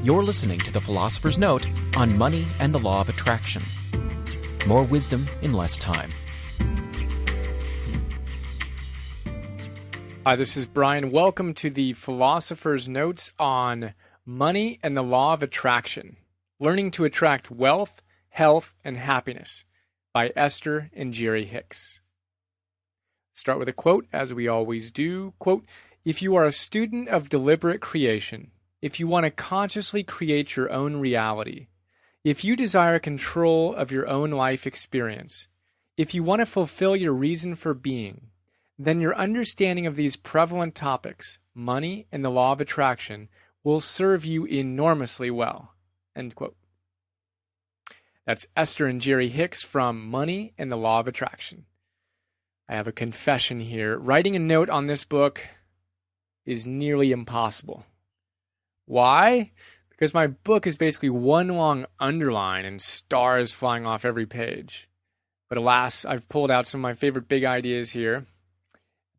You're listening to The Philosopher's Note on Money and the Law of Attraction. More wisdom in less time. Hi, this is Brian. Welcome to The Philosopher's Notes on Money and the Law of Attraction. Learning to Attract Wealth, Health, and Happiness by Esther and Jerry Hicks. Start with a quote, as we always do. Quote, "If you are a student of deliberate creation, if you want to consciously create your own reality, if you desire control of your own life experience, if you want to fulfill your reason for being, then your understanding of these prevalent topics, money and the law of attraction, will serve you enormously well." End quote. That's Esther and Jerry Hicks from Money and the Law of Attraction. I have a confession here. Writing a note on this book is nearly impossible. Why? Because my book is basically one long underline and stars flying off every page. But alas, I've pulled out some of my favorite big ideas here.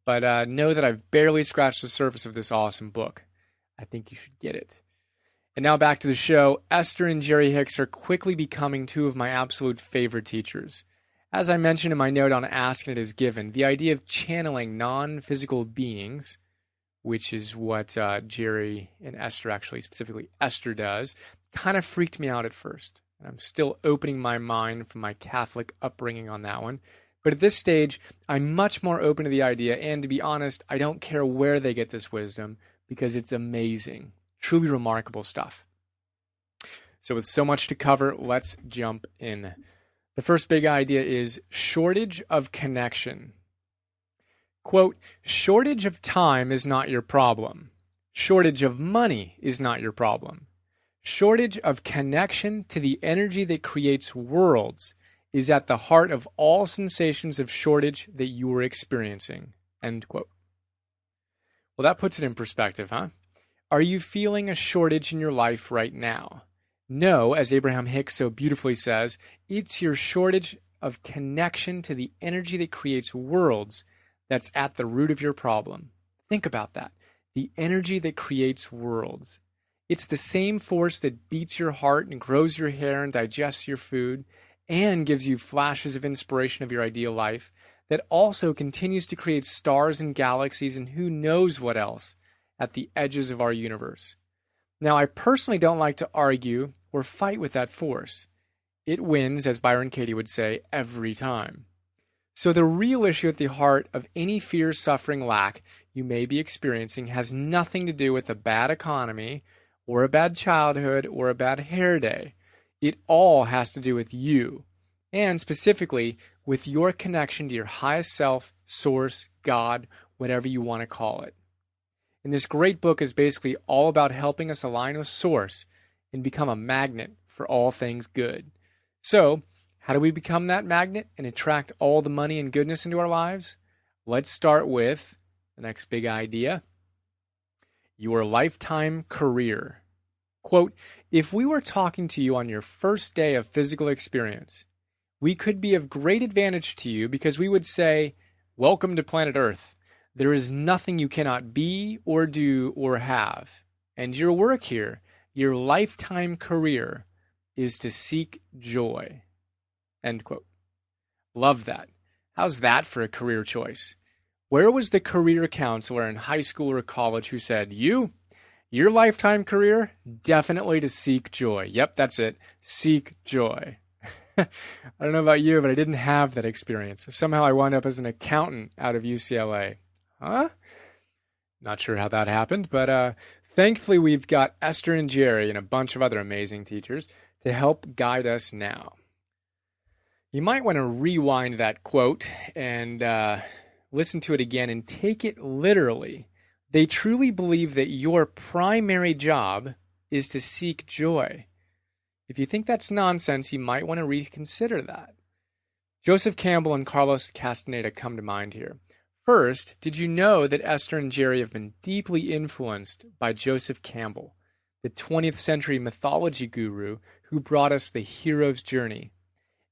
But know that I've barely scratched the surface of this awesome book. I think you should get it. And now back to the show. Esther and Jerry Hicks are quickly becoming two of my absolute favorite teachers. As I mentioned in my note on Ask and It Is Given, the idea of channeling non-physical beings, which is what Jerry and Esther, actually specifically Esther, does, kind of freaked me out at first. And I'm still opening my mind from my Catholic upbringing on that one. But at this stage, I'm much more open to the idea, and to be honest, I don't care where they get this wisdom, because it's amazing. Truly remarkable stuff. So with so much to cover, let's jump in. The first big idea is shortage of connection. Quote, "Shortage of time is not your problem. Shortage of money is not your problem. Shortage of connection to the energy that creates worlds is at the heart of all sensations of shortage that you are experiencing." End quote. Well, that puts it in perspective, huh? Are you feeling a shortage in your life right now? No, as Abraham Hicks so beautifully says, it's your shortage of connection to the energy that creates worlds that's at the root of your problem. Think about that. The energy that creates worlds. It's the same force that beats your heart and grows your hair and digests your food and gives you flashes of inspiration of your ideal life, that also continues to create stars and galaxies and who knows what else at the edges of our universe. Now, I personally don't like to argue or fight with that force. It wins, as Byron Katie would say, every time. So the real issue at the heart of any fear, suffering, lack you may be experiencing has nothing to do with a bad economy or a bad childhood or a bad hair day. It all has to do with you, and specifically with your connection to your highest self, source, God, whatever you want to call it. And this great book is basically all about helping us align with source and become a magnet for all things good. So, how do we become that magnet and attract all the money and goodness into our lives? Let's start with the next big idea: your lifetime career. Quote, "If we were talking to you on your first day of physical experience, we could be of great advantage to you because we would say, 'Welcome to planet Earth. There is nothing you cannot be or do or have. And your work here, your lifetime career, is to seek joy.'" End quote. Love that. How's that for a career choice? Where was the career counselor in high school or college who said, your lifetime career, definitely to seek joy. Yep, that's it. Seek joy. I don't know about you, but I didn't have that experience. Somehow I wound up as an accountant out of UCLA. Huh? Not sure how that happened, but thankfully we've got Esther and Jerry and a bunch of other amazing teachers to help guide us now. You might want to rewind that quote and listen to it again and take it literally. They truly believe that your primary job is to seek joy. If you think that's nonsense, you might want to reconsider that. Joseph Campbell and Carlos Castaneda come to mind here. First, did you know that Esther and Jerry have been deeply influenced by Joseph Campbell, the 20th century mythology guru who brought us the hero's journey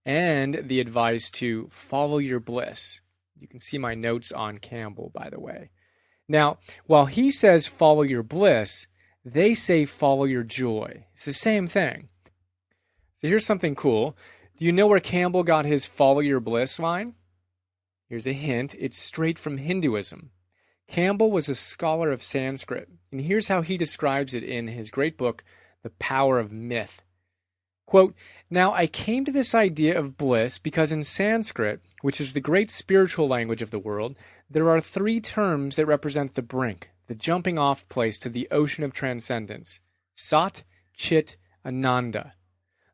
and the advice to follow your bliss? You can see my notes on Campbell, by the way. Now, while he says follow your bliss, They say follow your joy. It's the same thing. So here's something cool. Do you know where Campbell got his follow your bliss line? Here's a hint. It's straight from Hinduism. Campbell was a scholar of Sanskrit, and here's how he describes it in his great book, The Power of Myth. Quote, "Now I came to this idea of bliss because in Sanskrit, which is the great spiritual language of the world, there are 3 terms that represent the brink, the jumping off place to the ocean of transcendence. Sat, Chit, Ananda.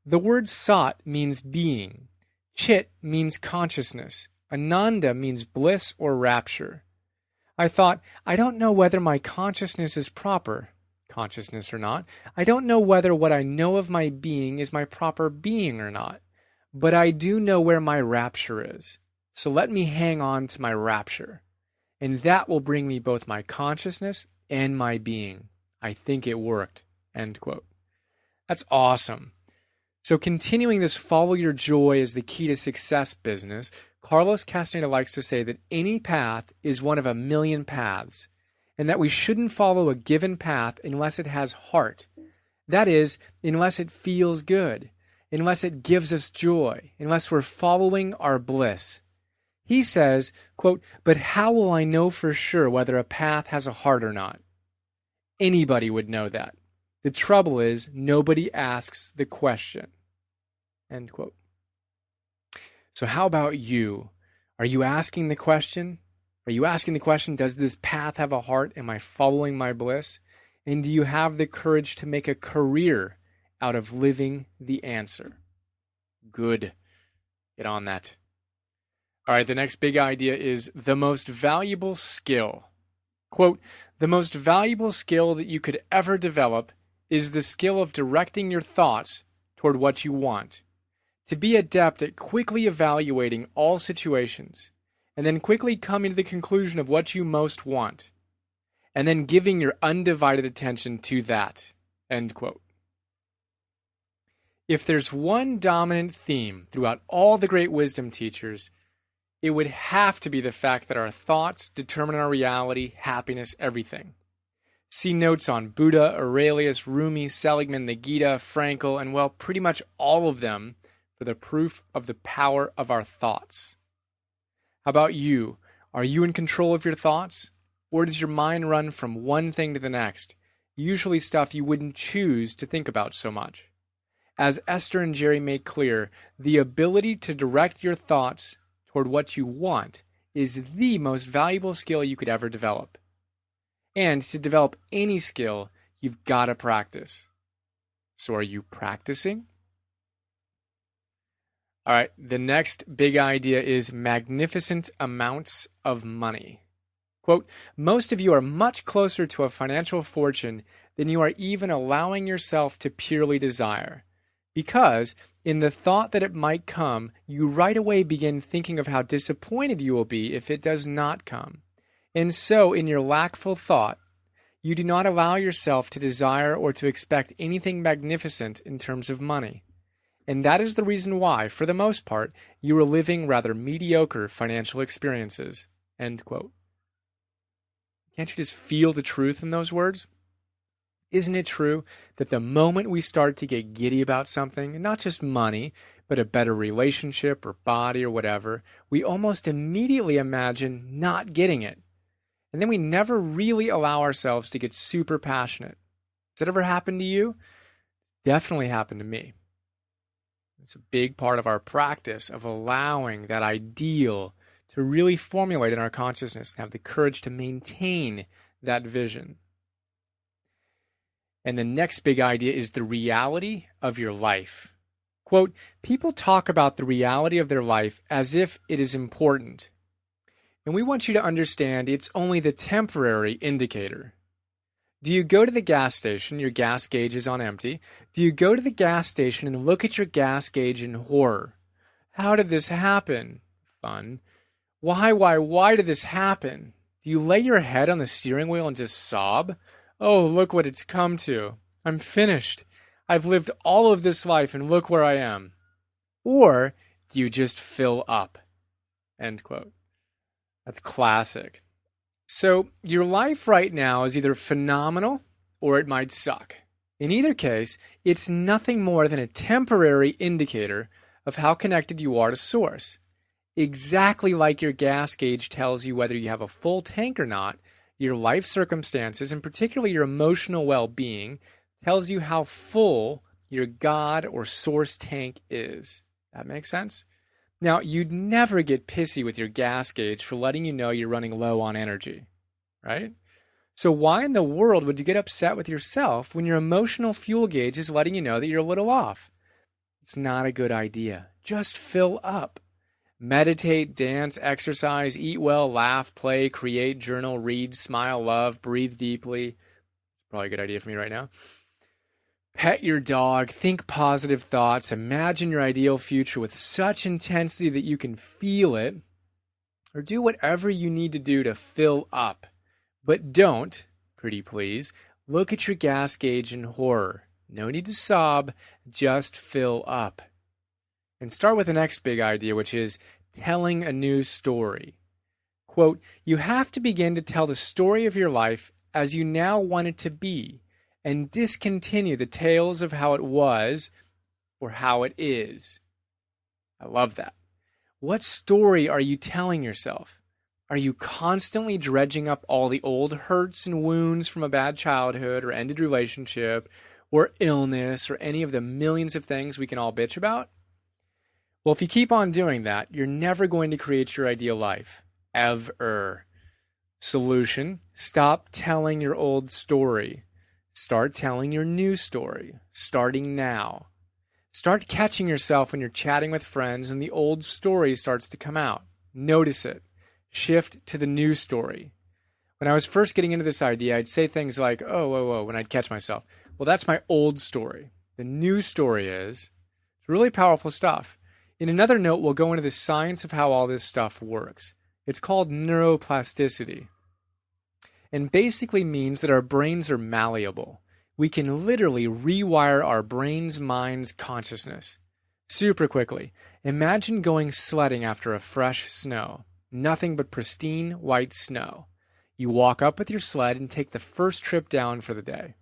The word Sat means being. Chit means consciousness. Ananda means bliss or rapture. I thought, I don't know whether my consciousness is proper, consciousness or not. I don't know whether what I know of my being is my proper being or not. But I do know where my rapture is. So let me hang on to my rapture. And that will bring me both my consciousness and my being. I think it worked." End quote. That's awesome. So continuing this follow your joy is the key to success business, Carlos Castaneda likes to say that any path is one of a million paths, and that we shouldn't follow a given path unless it has heart. That is, unless it feels good, unless it gives us joy, unless we're following our bliss. He says, quote, "But how will I know for sure whether a path has a heart or not?" Anybody would know that. The trouble is, nobody asks the question. End quote. So how about you? Are you asking the question? Are you asking the question, does this path have a heart? Am I following my bliss? And do you have the courage to make a career out of living the answer? Good. Get on that. All right, the next big idea is the most valuable skill. Quote, "The most valuable skill that you could ever develop is the skill of directing your thoughts toward what you want. To be adept at quickly evaluating all situations, and then quickly coming to the conclusion of what you most want, and then giving your undivided attention to that." End quote. If there's one dominant theme throughout all the great wisdom teachers, it would have to be the fact that our thoughts determine our reality, happiness, everything. See notes on Buddha, Aurelius, Rumi, Seligman, the Gita, Frankl, and well, pretty much all of them for the proof of the power of our thoughts. How about you? Are you in control of your thoughts? Or does your mind run from one thing to the next, usually stuff you wouldn't choose to think about so much? As Esther and Jerry make clear, the ability to direct your thoughts toward what you want is the most valuable skill you could ever develop. And to develop any skill, you've got to practice. So are you practicing? All right, the next big idea is magnificent amounts of money. Quote, "Most of you are much closer to a financial fortune than you are even allowing yourself to purely desire. Because, in the thought that it might come, you right away begin thinking of how disappointed you will be if it does not come. And so, in your lackful thought, you do not allow yourself to desire or to expect anything magnificent in terms of money. And that is the reason why, for the most part, you are living rather mediocre financial experiences." End quote. Can't you just feel the truth in those words? Isn't it true that the moment we start to get giddy about something, and not just money, but a better relationship or body or whatever, we almost immediately imagine not getting it. And then we never really allow ourselves to get super passionate. Has that ever happened to you? Definitely happened to me. It's a big part of our practice of allowing that ideal to really formulate in our consciousness and have the courage to maintain that vision. And the next big idea is the reality of your life. Quote, "People talk about the reality of their life as if it is important. And we want you to understand it's only the temporary indicator. Do you go to the gas station, your gas gauge is on empty? Do you go to the gas station and look at your gas gauge in horror? How did this happen? Fun. Why did this happen? Do you lay your head on the steering wheel and just sob? Oh, look what it's come to. I'm finished. I've lived all of this life and look where I am. Or do you just fill up?" End quote. That's classic. So your life right now is either phenomenal or it might suck. In either case, it's nothing more than a temporary indicator of how connected you are to Source. Exactly like your gas gauge tells you whether you have a full tank or not, your life circumstances, and particularly your emotional well-being, tells you how full your God or Source tank is. That makes sense? Now, you'd never get pissy with your gas gauge for letting you know you're running low on energy, right? So why in the world would you get upset with yourself when your emotional fuel gauge is letting you know that you're a little off? It's not a good idea. Just fill up. Meditate, dance, exercise, eat well, laugh, play, create, journal, read, smile, love, breathe deeply. Probably a good idea for me right now. Pet your dog, think positive thoughts, imagine your ideal future with such intensity that you can feel it, or do whatever you need to do to fill up. But don't, pretty please, look at your gas gauge in horror. No need to sob, just fill up. And start with the next big idea, which is telling a new story. Quote, you have to begin to tell the story of your life as you now want it to be, and discontinue the tales of how it was or how it is. I love that. What story are you telling yourself? Are you constantly dredging up all the old hurts and wounds from a bad childhood or ended relationship or illness or any of the millions of things we can all bitch about? Well, if you keep on doing that, you're never going to create your ideal life. Ever. Solution: stop telling your old story. Start telling your new story, starting now. Start catching yourself when you're chatting with friends and the old story starts to come out. Notice it. Shift to the new story. When I was first getting into this idea, I'd say things like, whoa, when I'd catch myself. Well, that's my old story. The new story is, it's really powerful stuff. In another note, we'll go into the science of how all this stuff works. It's called neuroplasticity, and basically means that our brains are malleable. We can literally rewire our brain's mind's consciousness. Super quickly, imagine going sledding after a fresh snow. Nothing but pristine white snow. You walk up with your sled and take the first trip down for the day.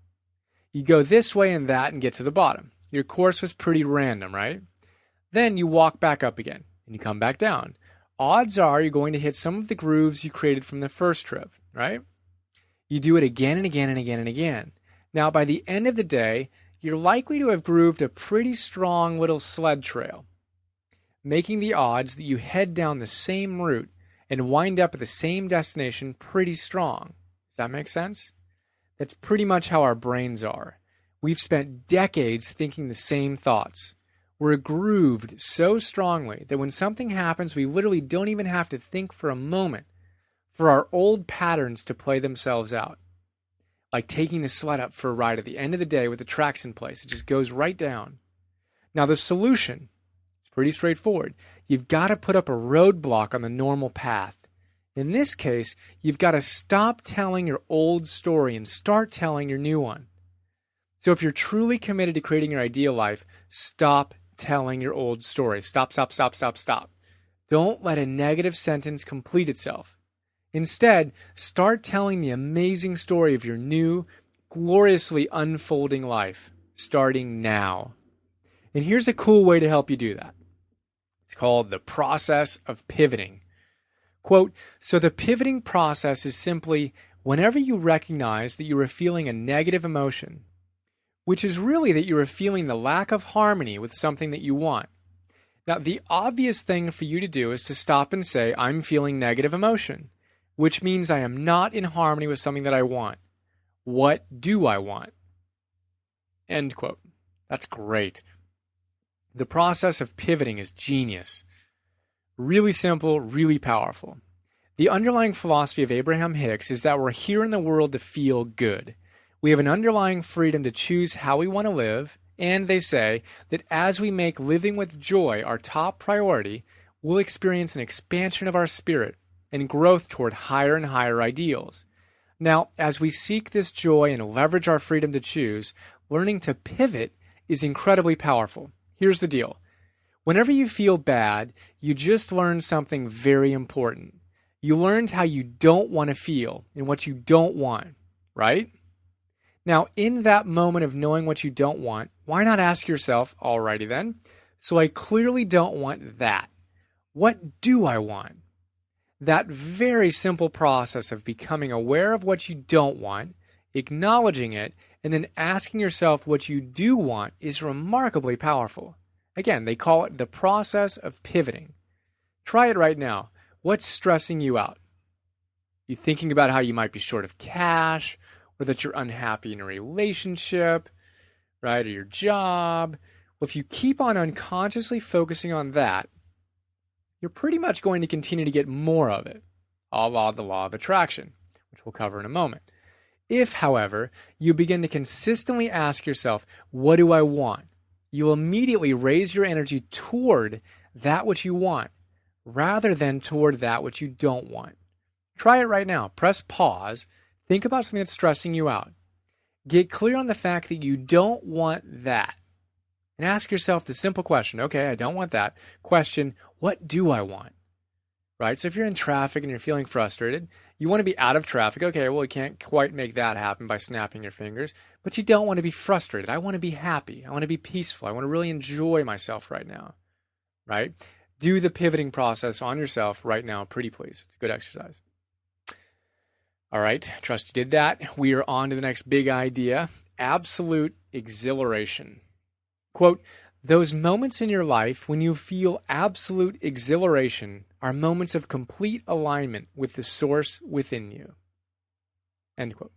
You go this way and that and get to the bottom. Your course was pretty random, right? Then you walk back up again and you come back down. Odds are you're going to hit some of the grooves you created from the first trip, right? You do it again and again and again and again. Now, by the end of the day, you're likely to have grooved a pretty strong little sled trail, making the odds that you head down the same route and wind up at the same destination pretty strong. Does that make sense? That's pretty much how our brains are. We've spent decades thinking the same thoughts. We're grooved so strongly that when something happens, we literally don't even have to think for a moment for our old patterns to play themselves out. Like taking the sled up for a ride at the end of the day with the tracks in place. It just goes right down. Now the solution is pretty straightforward. You've got to put up a roadblock on the normal path. In this case, you've got to stop telling your old story and start telling your new one. So if you're truly committed to creating your ideal life, stop telling your old story. Stop. Don't let a negative sentence complete itself. Instead, start telling the amazing story of your new, gloriously unfolding life, starting now. And here's a cool way to help you do that. It's called the process of pivoting. Quote, so the pivoting process is simply whenever you recognize that you are feeling a negative emotion, which is really that you are feeling the lack of harmony with something that you want. Now, the obvious thing for you to do is to stop and say, I'm feeling negative emotion, which means I am not in harmony with something that I want. What do I want? End quote. That's great. The process of pivoting is genius. Really simple, really powerful. The underlying philosophy of Abraham Hicks is that we're here in the world to feel good. We have an underlying freedom to choose how we want to live, and they say that as we make living with joy our top priority, we'll experience an expansion of our spirit and growth toward higher and higher ideals. Now, as we seek this joy and leverage our freedom to choose, learning to pivot is incredibly powerful. Here's the deal. Whenever you feel bad, you just learned something very important. You learned how you don't want to feel and what you don't want, right? Now, in that moment of knowing what you don't want, why not ask yourself, alrighty then, so I clearly don't want that. What do I want? That very simple process of becoming aware of what you don't want, acknowledging it, and then asking yourself what you do want is remarkably powerful. Again, they call it the process of pivoting. Try it right now. What's stressing you out? You thinking about how you might be short of cash, or that you're unhappy in a relationship, right, or your job? Well, if you keep on unconsciously focusing on that, you're pretty much going to continue to get more of it, a la the law of attraction, which we'll cover in a moment. If, however, you begin to consistently ask yourself, what do I want? You'll immediately raise your energy toward that which you want, rather than toward that which you don't want. Try it right now. Press pause. Think about something that's stressing you out. Get clear on the fact that you don't want that. And ask yourself the simple question, okay, I don't want that. Question, what do I want? Right? So if you're in traffic and you're feeling frustrated, you want to be out of traffic. Okay, well, you can't quite make that happen by snapping your fingers, but you don't want to be frustrated. I want to be happy. I want to be peaceful. I want to really enjoy myself right now. Right? Do the pivoting process on yourself right now, pretty please. It's a good exercise. All right, trust you did that. We are on to the next big idea, absolute exhilaration. Quote, those moments in your life when you feel absolute exhilaration are moments of complete alignment with the source within you. End quote.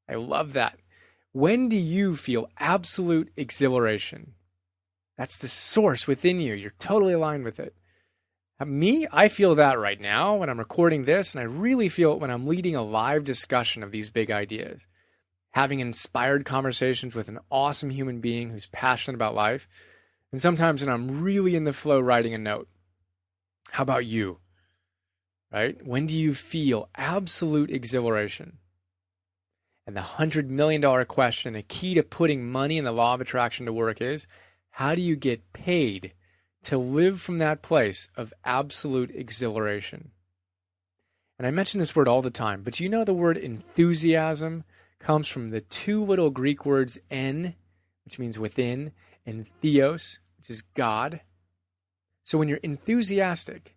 I love that. When do you feel absolute exhilaration? That's the source within you. You're totally aligned with it. Me, I feel that right now when I'm recording this, and I really feel it when I'm leading a live discussion of these big ideas. Having inspired conversations with an awesome human being who's passionate about life, and sometimes when I'm really in the flow writing a note. How about you? Right? When do you feel absolute exhilaration? And the $100 million question, a key to putting money and the law of attraction to work is, how do you get paid to live from that place of absolute exhilaration? And I mention this word all the time, but you know the word enthusiasm comes from the two little Greek words en, which means within, and theos, which is God. So when you're enthusiastic,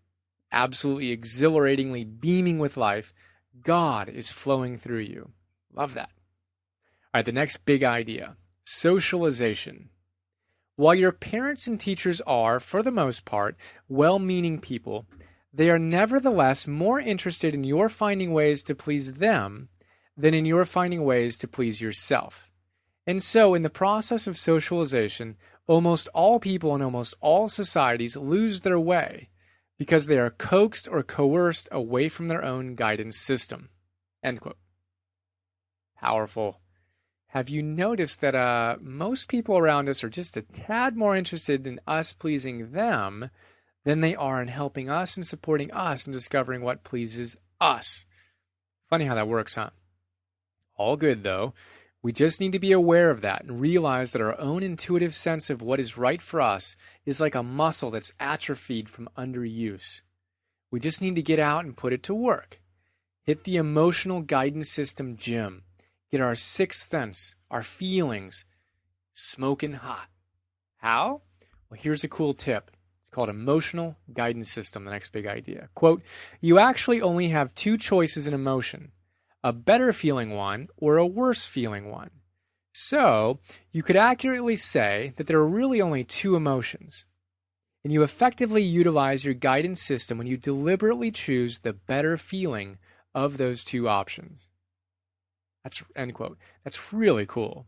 absolutely exhilaratingly beaming with life, God is flowing through you. Love that. All right, the next big idea, socialization. While your parents and teachers are, for the most part, well-meaning people, they are nevertheless more interested in your finding ways to please them than in your finding ways to please yourself. And so, in the process of socialization, almost all people in almost all societies lose their way because they are coaxed or coerced away from their own guidance system. End quote. Powerful. Have you noticed that most people around us are just a tad more interested in us pleasing them than they are in helping us and supporting us and discovering what pleases us? Funny how that works, huh? All good, though. We just need to be aware of that and realize that our own intuitive sense of what is right for us is like a muscle that's atrophied from underuse. We just need to get out and put it to work. Hit the emotional guidance system gym. Get our sixth sense, our feelings, smoking hot. How? Well, here's a cool tip. It's called emotional guidance system, the next big idea. Quote, you actually only have two choices in emotion, a better feeling one or a worse feeling one. So you could accurately say that there are really only two emotions. And you effectively utilize your guidance system when you deliberately choose the better feeling of those two options. That's end quote. That's really cool.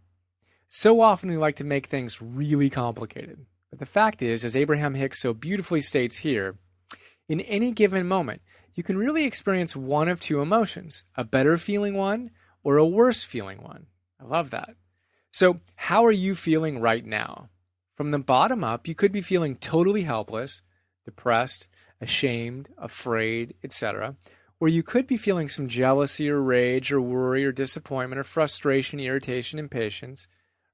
So often we like to make things really complicated. But the fact is, as Abraham Hicks so beautifully states here, in any given moment, you can really experience one of two emotions, a better feeling one or a worse feeling one. I love that. So how are you feeling right now? From the bottom up, you could be feeling totally helpless, depressed, ashamed, afraid, etc. Or you could be feeling some jealousy or rage or worry or disappointment or frustration, irritation, impatience,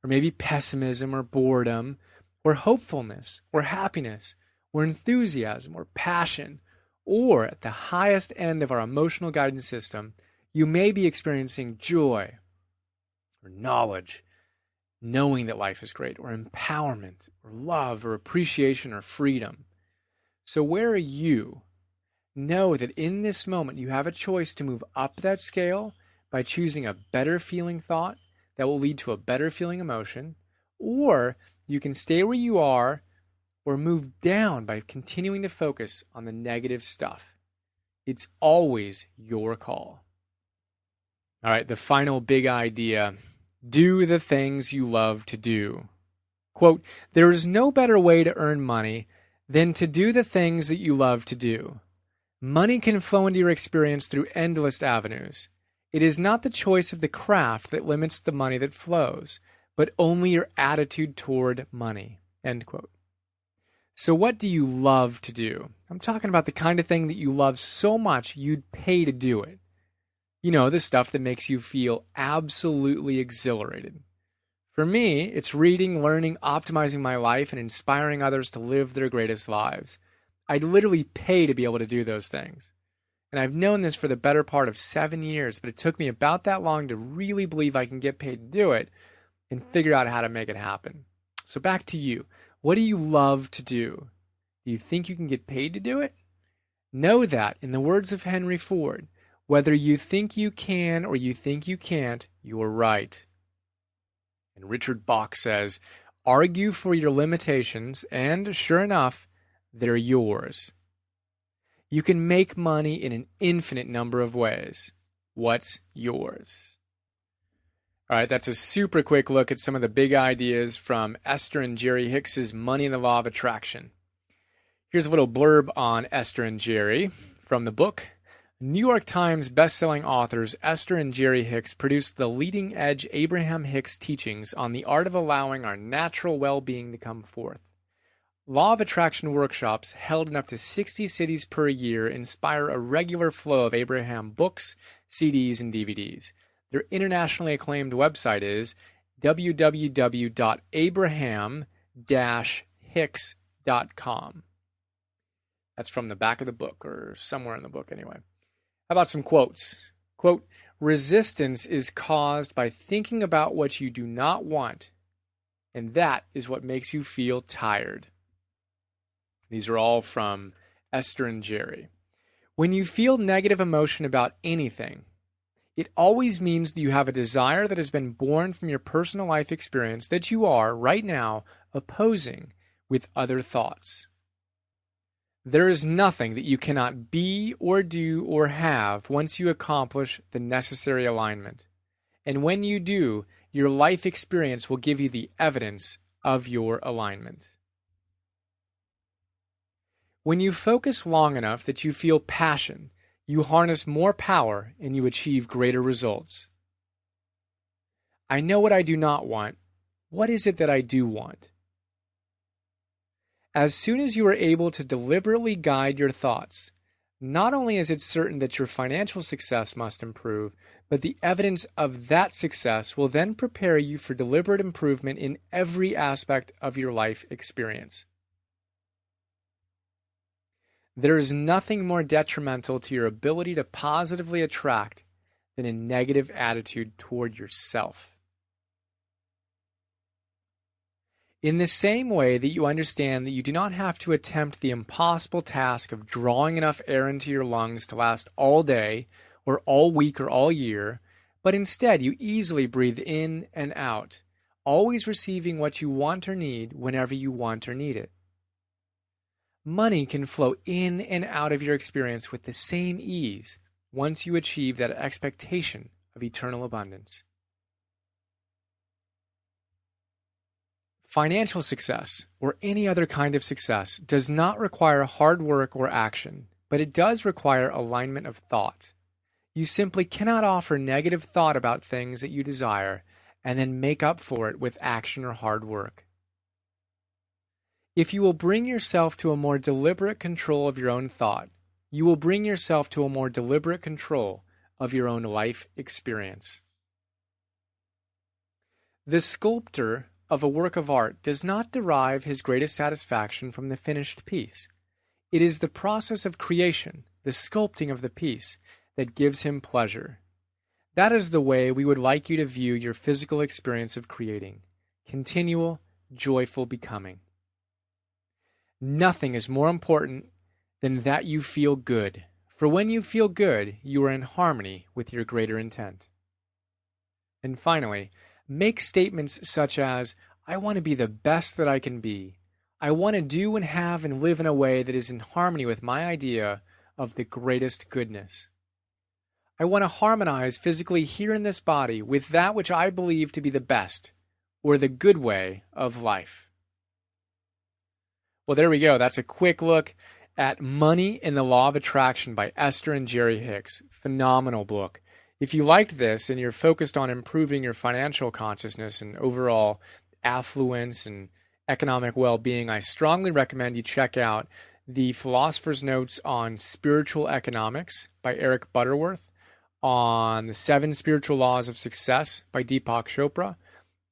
or maybe pessimism or boredom or hopefulness or happiness or enthusiasm or passion. Or at the highest end of our emotional guidance system, you may be experiencing joy or knowledge, knowing that life is great, or empowerment, or love, or appreciation, or freedom. So where are you? Know that in this moment you have a choice to move up that scale by choosing a better feeling thought that will lead to a better feeling emotion, or you can stay where you are or move down by continuing to focus on the negative stuff. It's always your call. All right, the final big idea. Do the things you love to do. Quote, there is no better way to earn money than to do the things that you love to do. Money can flow into your experience through endless avenues. It is not the choice of the craft that limits the money that flows, but only your attitude toward money. End quote. So what do you love to do? I'm talking about the kind of thing that you love so much you'd pay to do it. You know, the stuff that makes you feel absolutely exhilarated. For me, it's reading, learning, optimizing my life, and inspiring others to live their greatest lives. I'd literally pay to be able to do those things. And I've known this for the better part of 7 years, but it took me about that long to really believe I can get paid to do it and figure out how to make it happen. So back to you. What do you love to do? Do you think you can get paid to do it? Know that, in the words of Henry Ford, whether you think you can or you think you can't, you're right. And Richard Bach says, argue for your limitations, and sure enough, they're yours. You can make money in an infinite number of ways. What's yours? All right, that's a super quick look at some of the big ideas from Esther and Jerry Hicks' Money and the Law of Attraction. Here's a little blurb on Esther and Jerry from the book. New York Times bestselling authors Esther and Jerry Hicks produced the leading-edge Abraham Hicks teachings on the art of allowing our natural well-being to come forth. Law of Attraction workshops held in up to 60 cities per year inspire a regular flow of Abraham books, CDs, and DVDs. Their internationally acclaimed website is www.abraham-hicks.com. That's from the back of the book, or somewhere in the book anyway. How about some quotes? Quote, resistance is caused by thinking about what you do not want, and that is what makes you feel tired. These are all from Esther and Jerry. When you feel negative emotion about anything, it always means that you have a desire that has been born from your personal life experience that you are, right now, opposing with other thoughts. There is nothing that you cannot be or do or have once you accomplish the necessary alignment. And when you do, your life experience will give you the evidence of your alignment. When you focus long enough that you feel passion, you harness more power and you achieve greater results. I know what I do not want. What is it that I do want? As soon as you are able to deliberately guide your thoughts, not only is it certain that your financial success must improve, but the evidence of that success will then prepare you for deliberate improvement in every aspect of your life experience. There is nothing more detrimental to your ability to positively attract than a negative attitude toward yourself. In the same way that you understand that you do not have to attempt the impossible task of drawing enough air into your lungs to last all day, or all week, or all year, but instead you easily breathe in and out, always receiving what you want or need whenever you want or need it. Money can flow in and out of your experience with the same ease once you achieve that expectation of eternal abundance. Financial success, or any other kind of success, does not require hard work or action, but it does require alignment of thought. You simply cannot offer negative thought about things that you desire and then make up for it with action or hard work. If you will bring yourself to a more deliberate control of your own thought, you will bring yourself to a more deliberate control of your own life experience. The sculptor of a work of art does not derive his greatest satisfaction from the finished piece. It is the process of creation, the sculpting of the piece, that gives him pleasure. That is the way we would like you to view your physical experience of creating. Continual, joyful becoming. Nothing is more important than that you feel good. For when you feel good, you are in harmony with your greater intent. And finally, make statements such as, I want to be the best that I can be. I want to do and have and live in a way that is in harmony with my idea of the greatest goodness. I want to harmonize physically here in this body with that which I believe to be the best, or the good way of life. Well, there we go. That's a quick look at Money and the Law of Attraction by Esther and Jerry Hicks. Phenomenal book. If you liked this and you're focused on improving your financial consciousness and overall affluence and economic well-being, I strongly recommend you check out the Philosopher's Notes on Spiritual Economics by Eric Butterworth, on the 7 Spiritual Laws of Success by Deepak Chopra,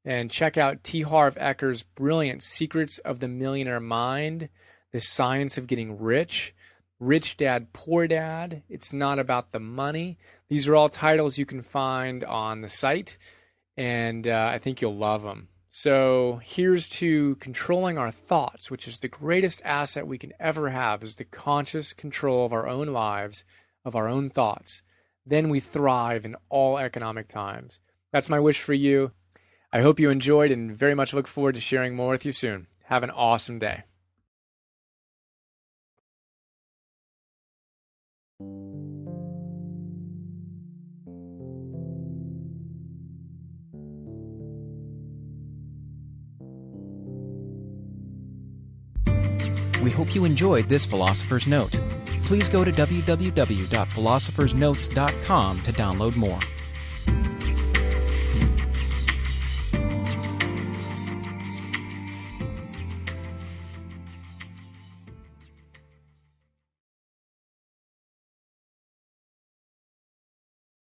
and check out T. Harv Ekker's brilliant Secrets of the Millionaire Mind, The Science of Getting Rich, Rich Dad, Poor Dad, It's Not About the Money. These are all titles you can find on the site, and I think you'll love them. So here's to controlling our thoughts, which is the greatest asset we can ever have, is the conscious control of our own lives, of our own thoughts. Then we thrive in all economic times. That's my wish for you. I hope you enjoyed and very much look forward to sharing more with you soon. Have an awesome day. We hope you enjoyed this Philosopher's Note. Please go to www.philosophersnotes.com to download more.